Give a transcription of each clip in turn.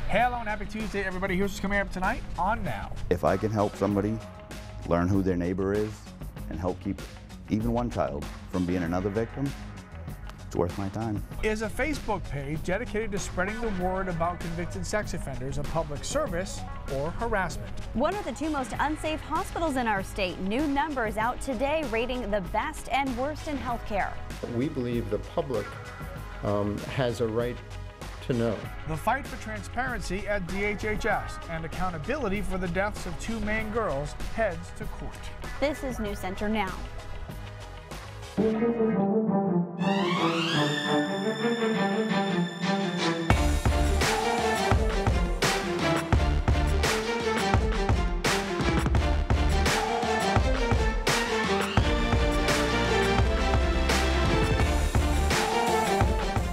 Hello and happy Tuesday, everybody. Here's what's coming up tonight on Now. If I can help somebody learn who their neighbor is and help keep even one child from being another victim, it's worth my time. Is a Facebook page dedicated to spreading the word about convicted sex offenders a public service or harassment? What are the two most unsafe hospitals in our state? New numbers out today rating the best and worst in healthcare. We believe the public has a right to know. The fight for transparency at DHHS and accountability for the deaths of two Maine girls heads to court. This is News Center Now.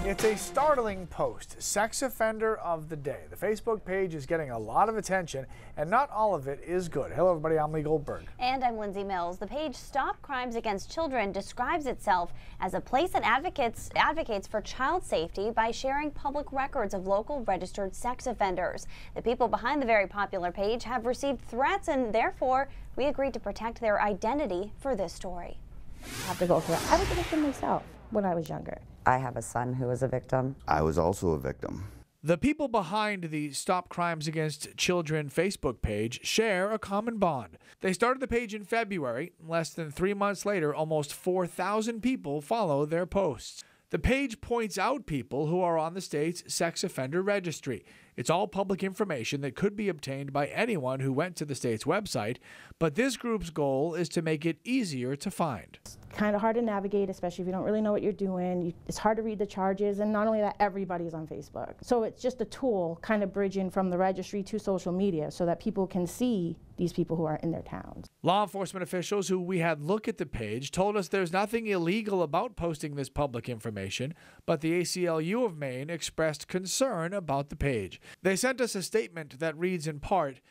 It's a startling post, Sex Offender of the Day. The Facebook page is getting a lot of attention, and not all of it is good. Hello, everybody. I'm Lee Goldberg. And I'm Lindsay Mills. The page Stop Crimes Against Children describes itself as a place that advocates for child safety by sharing public records of local registered sex offenders. The people behind the very popular page have received threats, and therefore we agreed to protect their identity for this story. I have to go through it. I was a victim myself when I was younger. I have a son who was a victim. I was also a victim. The people behind the Stop Crimes Against Children Facebook page share a common bond. They started the page in February. Less than 3 months later, almost 4,000 people follow their posts. The page points out people who are on the state's sex offender registry. It's all public information that could be obtained by anyone who went to the state's website, but this group's goal is to make it easier to find. It's kind of hard to navigate, especially if you don't really know what you're doing. It's hard to read the charges, and not only that, everybody's on Facebook. So it's just a tool kind of bridging from the registry to social media so that people can see these people who are in their towns. Law enforcement officials who we had look at the page told us there's nothing illegal about posting this public information, but the ACLU of Maine expressed concern about the page. They sent us a statement that reads in part,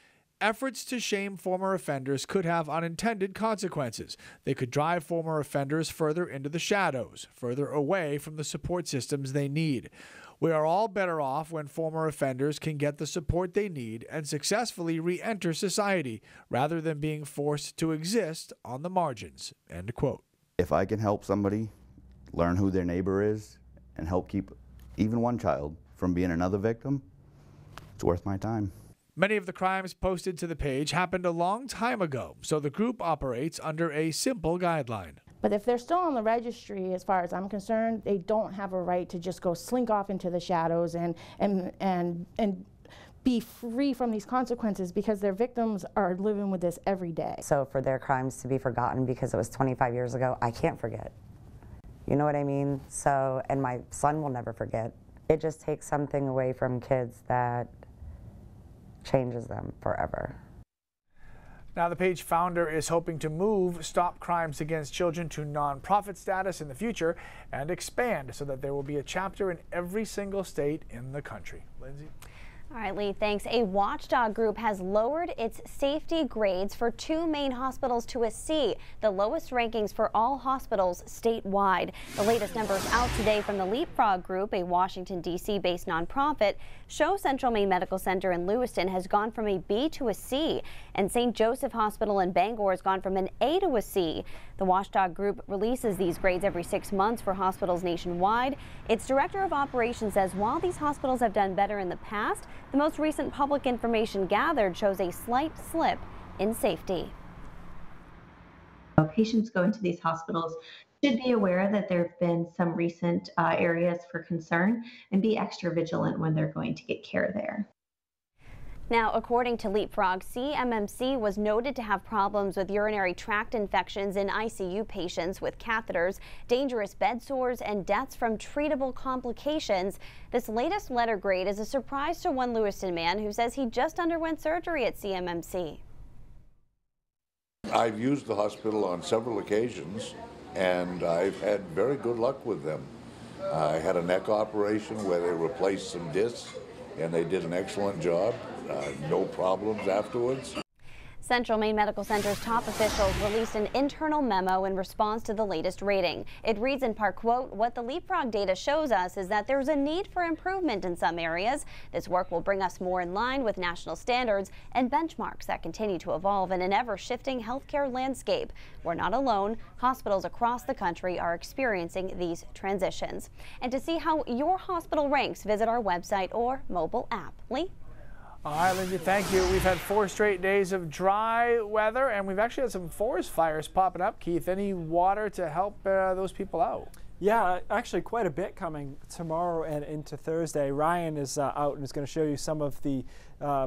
efforts to shame former offenders could have unintended consequences. They could drive former offenders further into the shadows, further away from the support systems they need. We are all better off when former offenders can get the support they need and successfully re-enter society, rather than being forced to exist on the margins. End quote. If I can help somebody learn who their neighbor is and help keep even one child from being another victim, it's worth my time. Many of the crimes posted to the page happened a long time ago, so the group operates under a simple guideline. But if they're still on the registry, as far as I'm concerned, they don't have a right to just go slink off into the shadows and be free from these consequences, because their victims are living with this every day. So for their crimes to be forgotten because it was 25 years ago, I can't forget. You know what I mean? So, and my son will never forget. It just takes something away from kids that changes them forever. Now, the page founder is hoping to move Stop Crimes Against Children to nonprofit status in the future and expand so that there will be a chapter in every single state in the country. Lindsay? All right, Lee, thanks. A watchdog group has lowered its safety grades for two Maine hospitals to a C, the lowest rankings for all hospitals statewide. The latest numbers out today from the Leapfrog Group, a Washington, D.C. based nonprofit, show Central Maine Medical Center in Lewiston has gone from a B to a C, and St. Joseph Hospital in Bangor has gone from an A to a C. The watchdog group releases these grades every 6 months for hospitals nationwide. Its director of operations says while these hospitals have done better in the past, the most recent public information gathered shows a slight slip in safety. Patients go into these hospitals should be aware that there have been some recent areas for concern and be extra vigilant when they're going to get care there. Now, according to Leapfrog, CMMC was noted to have problems with urinary tract infections in ICU patients with catheters, dangerous bed sores, and deaths from treatable complications. This latest letter grade is a surprise to one Lewiston man who says he just underwent surgery at CMMC. I've used the hospital on several occasions, and I've had very good luck with them. I had a neck operation where they replaced some discs, and they did an excellent job. No problems afterwards. Central Maine Medical Center's top officials released an internal memo in response to the latest rating. It reads in part, quote, "What the Leapfrog data shows us is that there's a need for improvement in some areas. This work will bring us more in line with national standards and benchmarks that continue to evolve in an ever-shifting healthcare landscape. We're not alone. Hospitals across the country are experiencing these transitions." And to see how your hospital ranks, visit our website or mobile app. Lee? All right, Lindsay, thank you. We've had 4 straight days of dry weather, and we've actually had some forest fires popping up. Keith, any water to help those people out? Yeah, actually quite a bit coming tomorrow and into Thursday. Ryan is out and is going to show you some of the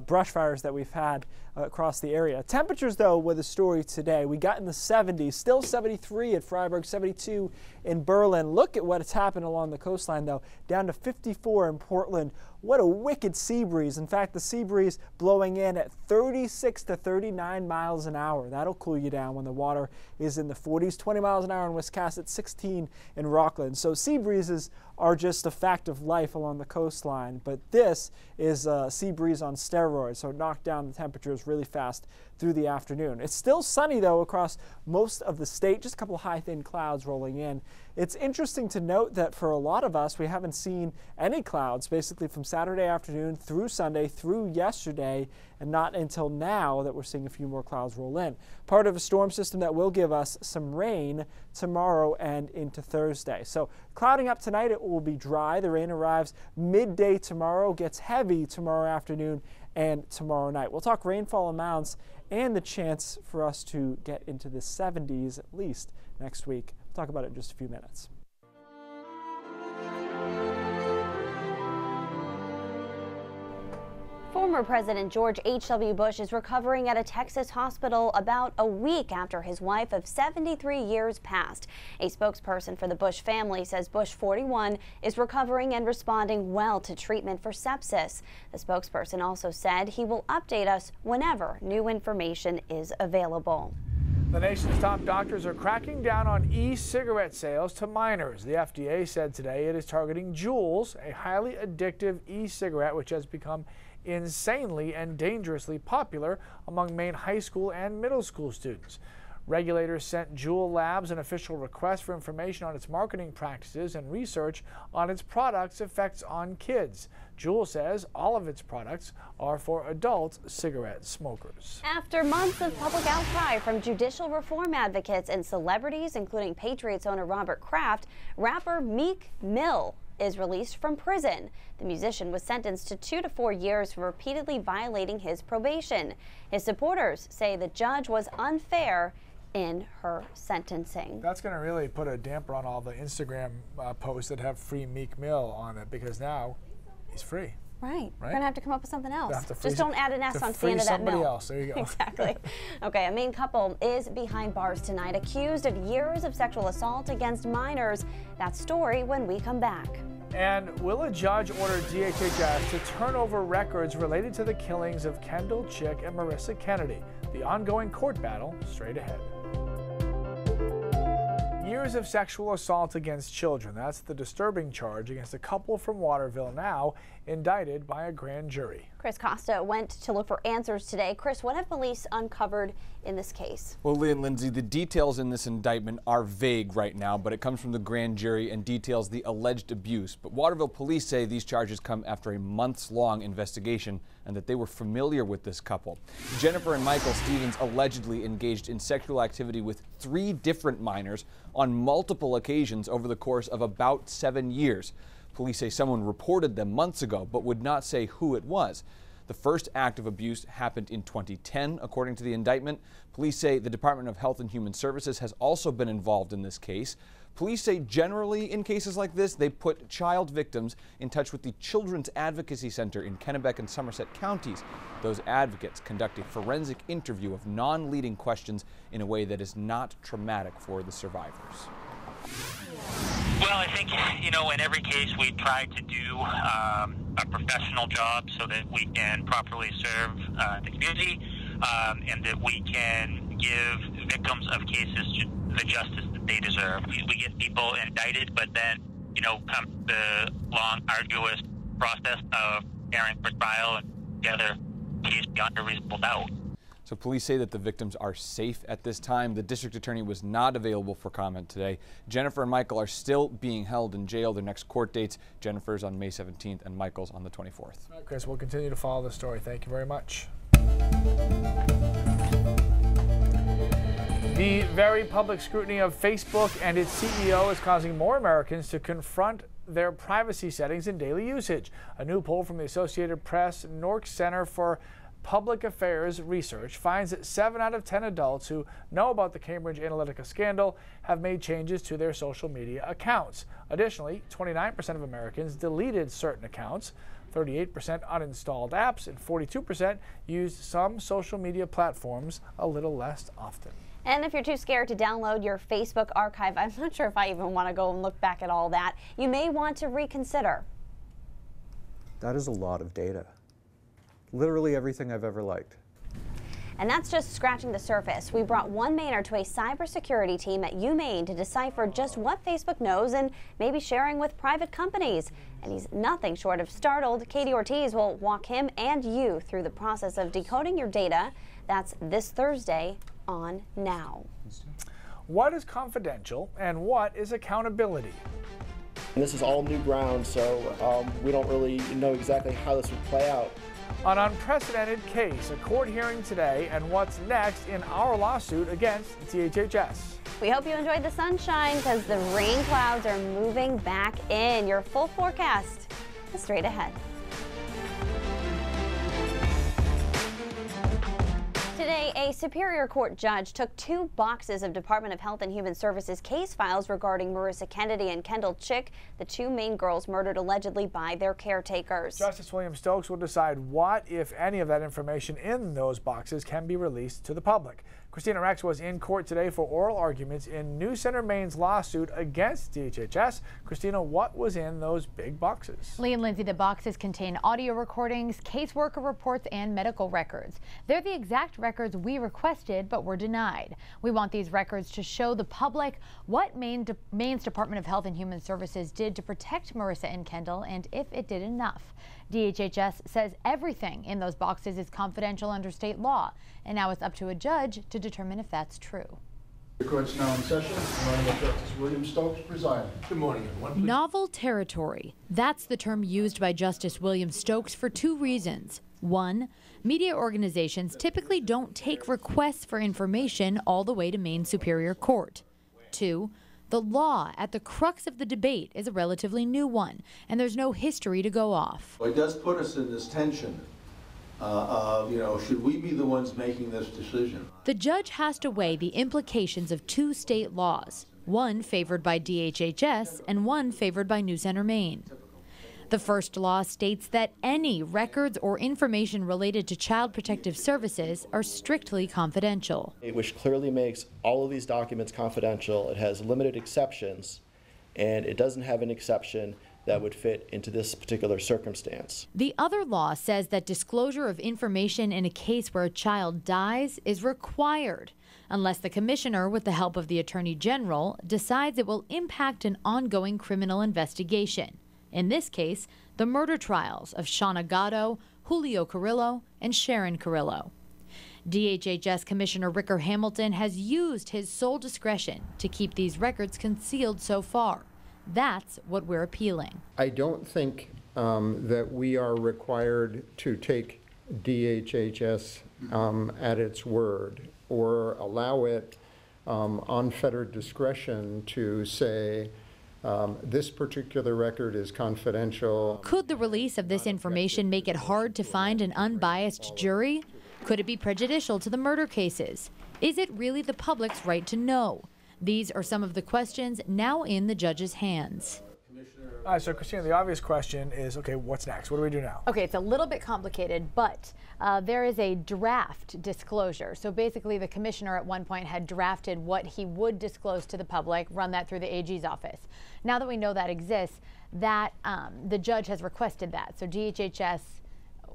brush fires that we've had across the area. Temperatures, though, were the story today. We got in the 70s, still 73 at Freiburg, 72 in Berlin. Look at what's happened along the coastline, though, down to 54 in Portland. What a wicked sea breeze. In fact, the sea breeze blowing in at 36 to 39 miles an hour. That'll cool you down when the water is in the 40s, 20 miles an hour in Wiscasset, 16 in Rockland. So sea breezes are just a fact of life along the coastline, but this is a sea breeze on steroids, so it knocked down the temperatures really fast through the afternoon. It's still sunny, though, across most of the state, just a couple of high, thin clouds rolling in. It's interesting to note that for a lot of us, we haven't seen any clouds basically from Saturday afternoon through Sunday, through yesterday, and not until now that we're seeing a few more clouds roll in. Part of a storm system that will give us some rain tomorrow and into Thursday. So clouding up tonight, it will be dry. The rain arrives midday tomorrow, gets heavy tomorrow afternoon and tomorrow night. We'll talk rainfall amounts and the chance for us to get into the 70s at least next week. We'll talk about it in just a few minutes. Former President George H.W. Bush is recovering at a Texas hospital about a week after his wife of 73 years passed. A spokesperson for the Bush family says Bush, 41, is recovering and responding well to treatment for sepsis. The spokesperson also said he will update us whenever new information is available. The nation's top doctors are cracking down on e-cigarette sales to minors. The FDA said today it is targeting Juuls, a highly addictive e-cigarette which has become insanely and dangerously popular among Maine high school and middle school students. Regulators sent Juul Labs an official request for information on its marketing practices and research on its products' effects on kids. Juul says all of its products are for adult cigarette smokers. After months of public outcry from judicial reform advocates and celebrities, including Patriots owner Robert Kraft, rapper Meek Mill is released from prison. The musician was sentenced to 2 to 4 years for repeatedly violating his probation. His supporters say the judge was unfair in her sentencing. That's going to really put a damper on all the Instagram posts that have free Meek Mill on it, because now he's free. Right. We're going to have to come up with something else. Just don't add an S on the end of that mill. Somebody else. There you go. Exactly. Okay, a Maine couple is behind bars tonight, accused of years of sexual assault against minors. That story when we come back. And will a judge order DHHS to turn over records related to the killings of Kendall Chick and Marissa Kennedy? The ongoing court battle straight ahead. Years of sexual assault against children. That's the disturbing charge against a couple from Waterville, now indicted by a grand jury. Chris Costa went to look for answers today. Chris, what have police uncovered in this case? Well, Lee and Lindsay, the details in this indictment are vague right now, but it comes from the grand jury and details the alleged abuse. But Waterville police say these charges come after a months-long investigation and that they were familiar with this couple. Jennifer and Michael Stevens allegedly engaged in sexual activity with 3 different minors on multiple occasions over the course of about 7 years. Police say someone reported them months ago, but would not say who it was. The first act of abuse happened in 2010, according to the indictment. Police say the Department of Health and Human Services has also been involved in this case. Police say generally in cases like this, they put child victims in touch with the Children's Advocacy Center in Kennebec and Somerset counties. Those advocates conduct a forensic interview of non-leading questions in a way that is not traumatic for the survivors. Well, I think, in every case we try to do a professional job so that we can properly serve the community and that we can give victims of cases the justice that they deserve. We get people indicted, but then, comes the long, arduous process of preparing for trial and together case beyond a reasonable doubt. So police say that the victims are safe at this time. The district attorney was not available for comment today. Jennifer and Michael are still being held in jail. Their next court dates, Jennifer's on May 17th and Michael's on the 24th. All right, Chris, we'll continue to follow the story. Thank you very much. The very public scrutiny of Facebook and its CEO is causing more Americans to confront their privacy settings in daily usage. A new poll from the Associated Press Nork Center for Public Affairs Research finds that 7 out of 10 adults who know about the Cambridge Analytica scandal have made changes to their social media accounts. Additionally, 29% of Americans deleted certain accounts, 38% uninstalled apps, and 42% used some social media platforms a little less often. And if you're too scared to download your Facebook archive, I'm not sure if I even want to go and look back at all that, you may want to reconsider. That is a lot of data. Literally everything I've ever liked. And that's just scratching the surface. We brought one Mainer to a cybersecurity team at UMaine to decipher just what Facebook knows and maybe sharing with private companies. And he's nothing short of startled. Katie Ortiz will walk him and you through the process of decoding your data. That's this Thursday on Now. What is confidential and what is accountability? And this is all new ground, so we don't really know exactly how this would play out. An unprecedented case, a court hearing today, and what's next in our lawsuit against DHHS. We hope you enjoyed the sunshine because the rain clouds are moving back in. Your full forecast is straight ahead. Today, a Superior Court judge took 2 boxes of Department of Health and Human Services case files regarding Marissa Kennedy and Kendall Chick, the 2 Maine girls murdered allegedly by their caretakers. Justice William Stokes will decide what, if any, of that information in those boxes can be released to the public. Christina Rex was in court today for oral arguments in New Center Maine's lawsuit against DHHS. Christina, what was in those big boxes? Lee and Lindsay, the boxes contain audio recordings, caseworker reports, and medical records. They're the exact records we requested but were denied. We want these records to show the public what Maine's Department of Health and Human Services did to protect Marissa and Kendall and if it did enough. DHHS says everything in those boxes is confidential under state law, and now it's up to a judge to determine if that's true. The court's now in session. Honorable Justice William Stokes presiding. Good morning, everyone. Novel territory. That's the term used by Justice William Stokes for 2 reasons. 1, media organizations typically don't take requests for information all the way to Maine Superior Court. 2, the law at the crux of the debate is a relatively new one, and there's no history to go off. It does put us in this tension of, should we be the ones making this decision? The judge has to weigh the implications of 2 state laws, one favored by DHHS and one favored by New Center Maine. The first law states that any records or information related to Child Protective Services are strictly confidential. Which clearly makes all of these documents confidential. It has limited exceptions, and it doesn't have an exception that would fit into this particular circumstance. The other law says that disclosure of information in a case where a child dies is required, unless the commissioner, with the help of the Attorney General, decides it will impact an ongoing criminal investigation. In this case, the murder trials of Shauna Gatto, Julio Carrillo, and Sharon Carrillo. DHHS Commissioner Ricker Hamilton has used his sole discretion to keep these records concealed so far. That's what we're appealing. I don't think that we are required to take DHHS at its word or allow it unfettered discretion to say, this particular record is confidential. Could the release of this information make it hard to find an unbiased jury? Could it be prejudicial to the murder cases? Is it really the public's right to know? These are some of the questions now in the judge's hands. All right, so Christina, the obvious question is, okay, what's next? What do we do now? Okay, it's a little bit complicated, but there is a draft disclosure. So basically the commissioner at one point had drafted what he would disclose to the public, run that through the AG's office. Now that we know that exists, that the judge has requested that. So DHHS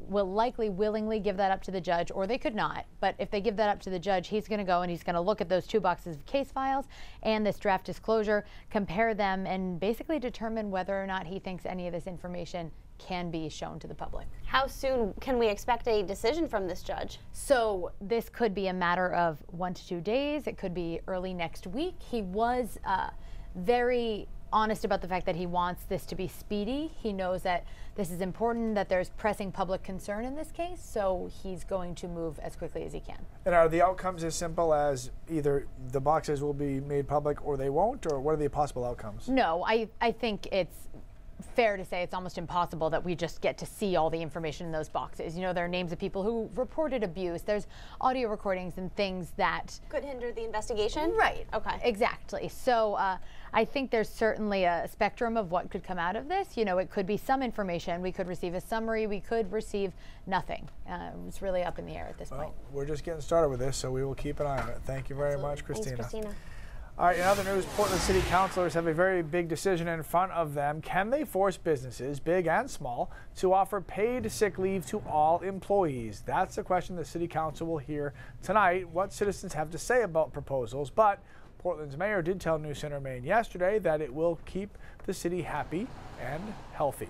will likely willingly give that up to the judge, or they could not. But if they give that up to the judge, he's going to go and he's going to look at those 2 boxes of case files and this draft disclosure, compare them, and basically determine whether or not he thinks any of this information can be shown to the public. How soon can we expect a decision from this judge? So this could be a matter of 1 to 2 days. It could be early next week. He was very honest about the fact that he wants this to be speedy. He knows that this is important, that there's pressing public concern in this case, so he's going to move as quickly as he can. And are the outcomes as simple as either the boxes will be made public or they won't, or what are the possible outcomes? No, I think it's fair to say it's almost impossible that we just get to see all the information in those boxes. You know, there are names of people who reported abuse. There's audio recordings and things that could hinder the investigation? Right. Okay. Exactly. So I think there's certainly a spectrum of what could come out of this. You know, it could be some information. We could receive a summary. We could receive nothing. It's really up in the air at this point. We're just getting started with this, so we will keep an eye on it. Thank you very much, Christina. Thanks, Christina. All right, in other news, Portland City Councilors have a very big decision in front of them. Can they force businesses, big and small, to offer paid sick leave to all employees? That's the question the City Council will hear tonight, what citizens have to say about proposals. But Portland's mayor did tell News Center Maine yesterday that it will keep the city happy and healthy.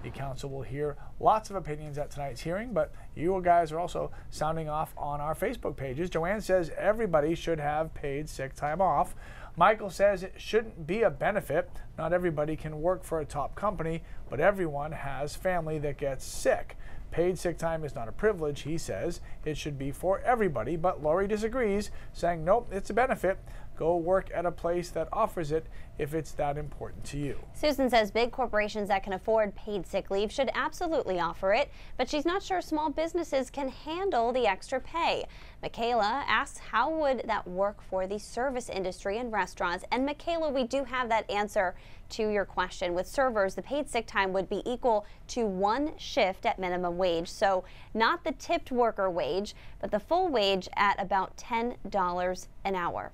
The council will hear lots of opinions at tonight's hearing, but you guys are also sounding off on our Facebook pages. Joanne says everybody should have paid sick time off. Michael says it shouldn't be a benefit. Not everybody can work for a top company, but everyone has family that gets sick. Paid sick time is not a privilege, he says. It should be for everybody, but Lori disagrees, saying, nope, it's a benefit. Go work at a place that offers it if it's that important to you. Susan says big corporations that can afford paid sick leave should absolutely offer it, but she's not sure small businesses can handle the extra pay. Michaela asks how would that work for the service industry and restaurants? And Michaela, we do have that answer to your question. With servers, the paid sick time would be equal to 1 shift at minimum wage. So not the tipped worker wage, but the full wage at about $10 an hour.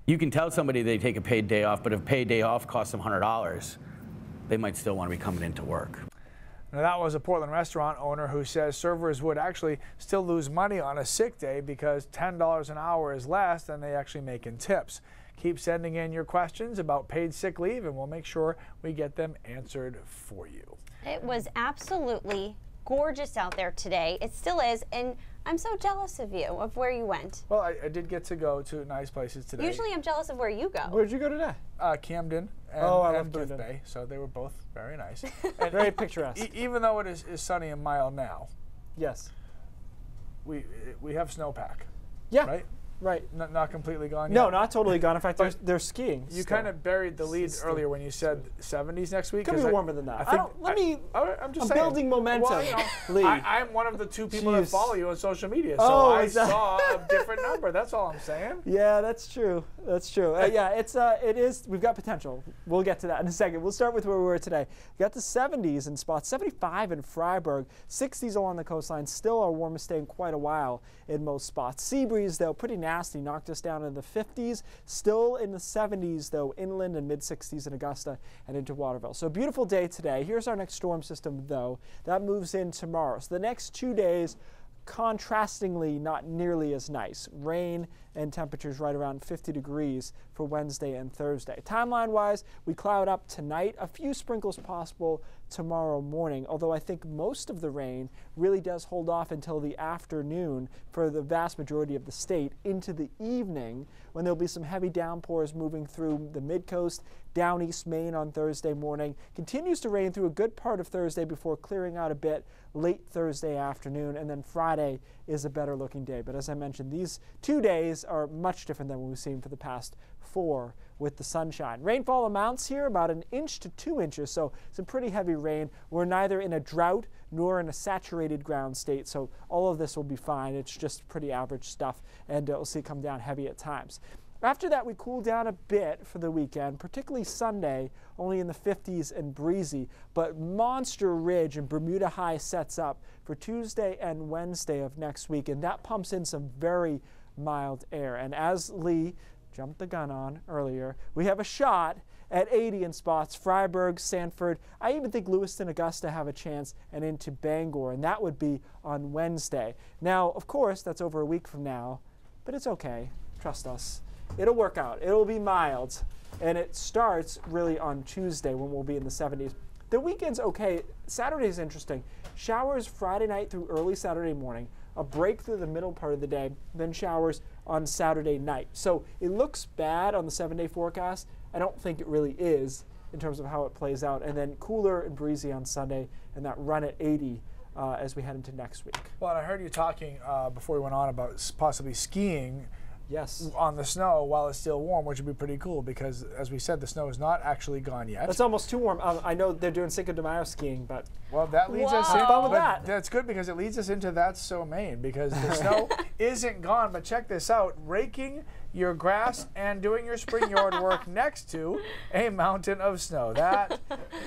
You can tell somebody they take a paid day off, but if a paid day off costs them $100, they might still want to be coming into work. Now, that was a Portland restaurant owner who says servers would actually still lose money on a sick day because $10 an hour is less than they actually make in tips. Keep sending in your questions about paid sick leave, and we'll make sure we get them answered for you. It was absolutely gorgeous out there today. It still is, and I'm so jealous of you, of where you went. Well, I did get to go to nice places today. Usually I'm jealous of where you go. Where'd you go today? Camden and, and Booth Bay, so they were both very nice. And very picturesque. Even though it is sunny and mild now. Yes. We have snowpack. Yeah. Right? Right. Not completely gone yet? No, not totally gone. In fact, they're skiing. You kind of buried the lead earlier when you said 70s next week. Could be warmer than that. I'm just building momentum. Well, you know, Lee. I'm one of the 2 people that follow you on social media, so I saw a different number. That's all I'm saying. Yeah, that's true. That's true. Yeah, it is. We've got potential. We'll get to that in a second. We'll start with where we were today. We got the 70s in spots, 75 in Freiburg, 60s along the coastline. Still our warmest day in quite a while in most spots. Sea breeze, though, pretty nasty, knocked us down in the 50s. Still in the 70s, though, inland and mid-60s in Augusta and into Waterville. So a beautiful day today. Here's our next storm system, though. That moves in tomorrow. So the next 2 days, contrastingly not nearly as nice. Rain and temperatures right around 50 degrees for Wednesday and Thursday. Timeline-wise, we cloud up tonight. A few sprinkles possible tomorrow morning, although I think most of the rain really does hold off until the afternoon for the vast majority of the state into the evening when there'll be some heavy downpours moving through the mid-coast, down East Maine on Thursday morning. Continues to rain through a good part of Thursday before clearing out a bit late Thursday afternoon, and then Friday is a better looking day. But as I mentioned, these 2 days are much different than what we've seen for the past 4 with the sunshine. Rainfall amounts here about 1 inch to 2 inches, so some pretty heavy rain. We're neither in a drought nor in a saturated ground state, so all of this will be fine. It's just pretty average stuff, and we'll see it come down heavy at times. After that, we cool down a bit for the weekend, particularly Sunday, only in the 50s and breezy. But Monster Ridge and Bermuda High sets up for Tuesday and Wednesday of next week, and that pumps in some very mild air. And as Lee jumped the gun on earlier, we have a shot at 80 in spots. Freiburg, Sanford, I even think Lewiston, Augusta have a chance, and into Bangor, and that would be on Wednesday. Now, of course, that's over a week from now, but it's okay. Trust us. It'll work out. It'll be mild, and it starts really on Tuesday when we'll be in the 70s. The weekend's okay. Saturday's interesting. Showers Friday night through early Saturday morning, a break through the middle part of the day, then showers on Saturday night. So it looks bad on the 7-day forecast. I don't think it really is in terms of how it plays out. And then cooler and breezy on Sunday, and that run at 80 as we head into next week. Well, and I heard you talking before we went on about possibly skiing. Yes. On the snow while it's still warm, which would be pretty cool because, as we said, the snow is not actually gone yet. It's almost too warm. I know they're doing Cinco de Mayo skiing, but well, that leads us have fun with that. That's good because it leads us into That's So Maine because the snow isn't gone. But check this out: raking your grass and doing your spring yard work next to a mountain of snow. That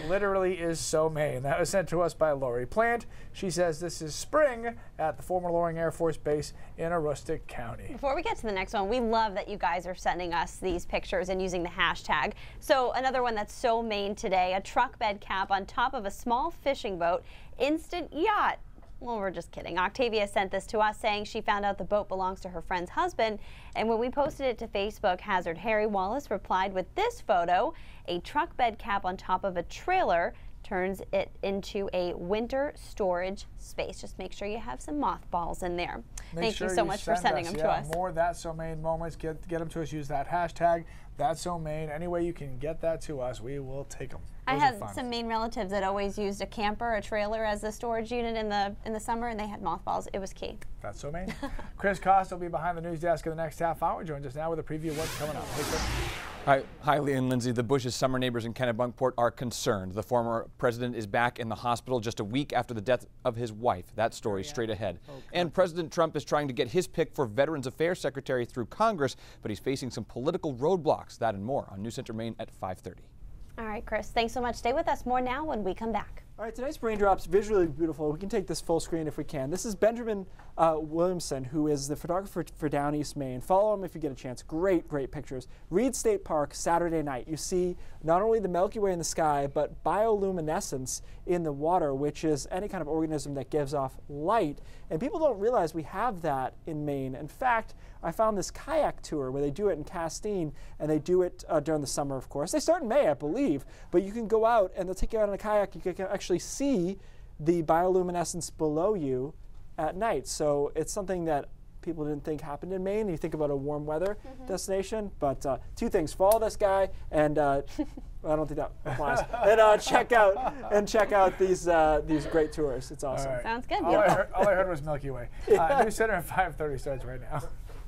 literally is so Maine. That was sent to us by Lori Plant. She says this is spring at the former Loring Air Force Base in Aroostook County. Before we get to the next one, we love that you guys are sending us these pictures and using the hashtag. So another one that's so Maine today, a truck bed cap on top of a small fishing boat, instant yacht. Well, we're just kidding. Octavia sent this to us saying she found out the boat belongs to her friend's husband. And when we posted it to Facebook, Hazard Harry Wallace replied with this photo. A truck bed cap on top of a trailer turns it into a winter storage space. Just make sure you have some mothballs in there. Thank you so much for sending them to us. More That's So Maine moments. Get them to us. Use that hashtag. That's So Maine. Any way you can get that to us, we will take them. I had some Maine relatives that always used a camper, a trailer as a storage unit in the summer, and they had mothballs. It was key. That's So Maine. Chris Costa will be behind the news desk in the next half hour. Joins us now with a preview of what's coming up. Hey, Chris. Hi, Lee and Lindsay. The Bush's summer neighbors in Kennebunkport are concerned. The former president is back in the hospital just a week after the death of his wife. That story straight ahead. And President Trump is trying to get his pick for Veterans Affairs Secretary through Congress, but he's facing some political roadblocks. That and more on News Center Maine at 5:30. All right, Chris, thanks so much. Stay with us more now when we come back. All right, tonight's Raindrops, visually beautiful. We can take this full screen if we can. This is Benjamin Williamson, who is the photographer for Down East Maine. Follow him if you get a chance. Great, great pictures. Reed State Park, Saturday night. You see not only the Milky Way in the sky, but bioluminescence in the water, which is any kind of organism that gives off light. And people don't realize we have that in Maine. In fact, I found this kayak tour where they do it in Castine, and they do it during the summer, of course. They start in May, I believe, but you can go out and they'll take you out on a kayak. You can actually see the bioluminescence below you at night. So it's something that people didn't think happened in Maine. You think about a warm weather destination, but two things: follow this guy, and I don't think that applies. And check out these great tours. It's awesome. Right. Sounds good. All I heard was Milky Way. News Center at 5:30 starts right now.